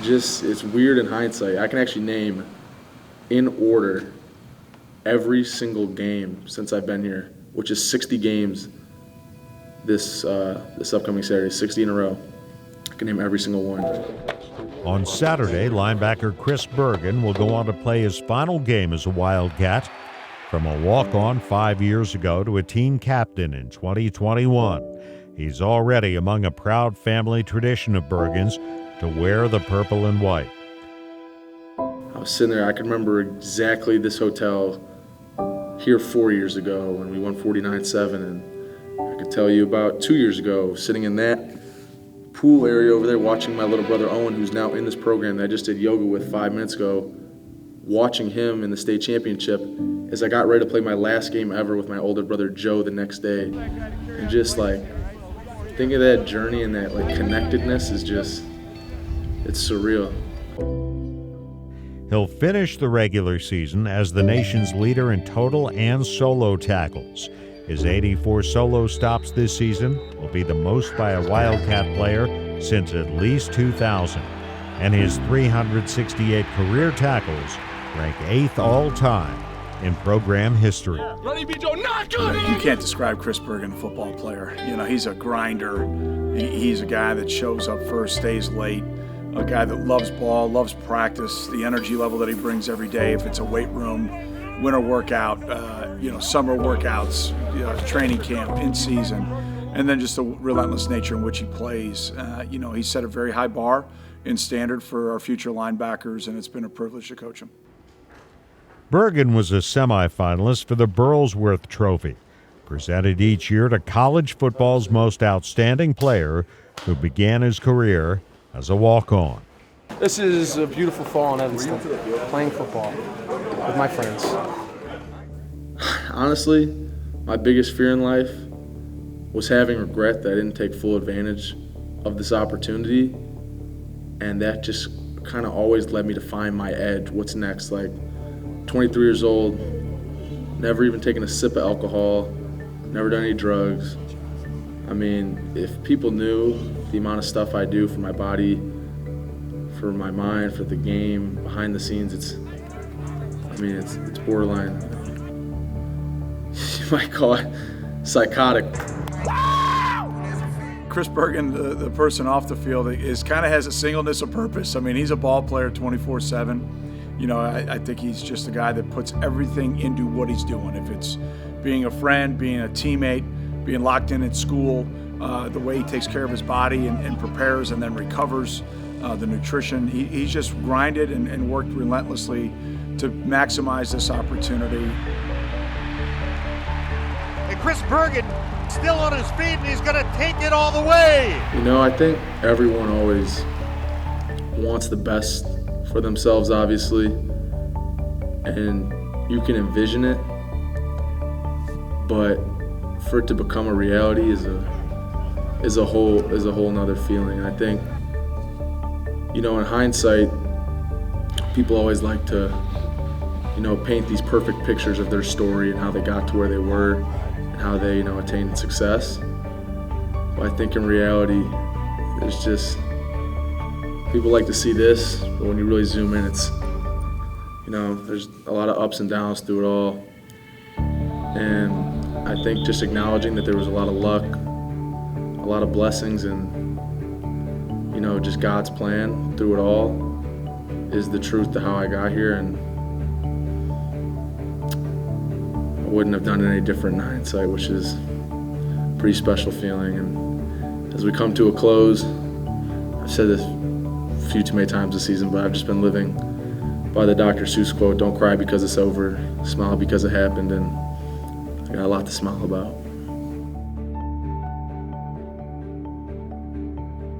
just, it's weird in hindsight. I can actually name in order every single game since I've been here, which is 60 games this upcoming Saturday, 60 in a row. I can name every single one. On Saturday, linebacker Chris Bergin will go on to play his final game as a Wildcat, from a walk-on 5 years ago to a team captain in 2021. He's already among a proud family tradition of Bergin's to wear the purple and white. I was sitting there, I can remember exactly this hotel here 4 years ago when we won 49-7, and I could tell you about 2 years ago, sitting in that pool area over there watching my little brother Owen, who's now in this program that I just did yoga with 5 minutes ago, watching him in the state championship as I got ready to play my last game ever with my older brother Joe the next day. And just like, thinking of that journey and that like connectedness is just, it's surreal. He'll finish the regular season as the nation's leader in total and solo tackles. His 84 solo stops this season will be the most by a Wildcat player since at least 2000. And his 368 career tackles rank 8th all-time in program history. You can't describe Chris Bergin, a football player. You know, he's a grinder. He's a guy that shows up first, stays late, a guy that loves ball, loves practice, the energy level that he brings every day, if it's a weight room, winter workout, summer workouts, training camp, in season, and then just the relentless nature in which he plays. He set a very high bar in standard for our future linebackers, and it's been a privilege to coach him. Bergin was a semifinalist for the Burlsworth Trophy, presented each year to college football's most outstanding player who began his career as a walk-on. This is a beautiful fall in Evanston, playing football with my friends. Honestly, my biggest fear in life was having regret that I didn't take full advantage of this opportunity, and that just kind of always led me to find my edge. What's next? Like, 23 years old, never even taken a sip of alcohol, never done any drugs. I mean, if people knew the amount of stuff I do for my body, for my mind, for the game, behind the scenes, it's borderline. You might call it psychotic. Chris Bergin, the person off the field, has a singleness of purpose. I mean, he's a ball player 24/7. I think he's just a guy that puts everything into what he's doing. If it's being a friend, being a teammate, being locked in at school, the way he takes care of his body and prepares and then recovers, the nutrition. He's just grinded and worked relentlessly to maximize this opportunity. And Chris Bergin still on his feet, and he's going to take it all the way. I think everyone always wants the best for themselves, obviously, and you can envision it, but for it to become a reality is a whole nother feeling. And I think, in hindsight, people always like to, paint these perfect pictures of their story and how they got to where they were and how they, attained success. But I think in reality, there's just, people like to see this, but when you really zoom in, it's, there's a lot of ups and downs through it all. And I think just acknowledging that there was a lot of luck, a lot of blessings, and, just God's plan through it all is the truth to how I got here. And I wouldn't have done it any different in hindsight, which is a pretty special feeling. And as we come to a close, I've said this a few too many times this season, but I've just been living by the Dr. Seuss quote, "Don't cry because it's over, smile because it happened," and I got a lot to smile about.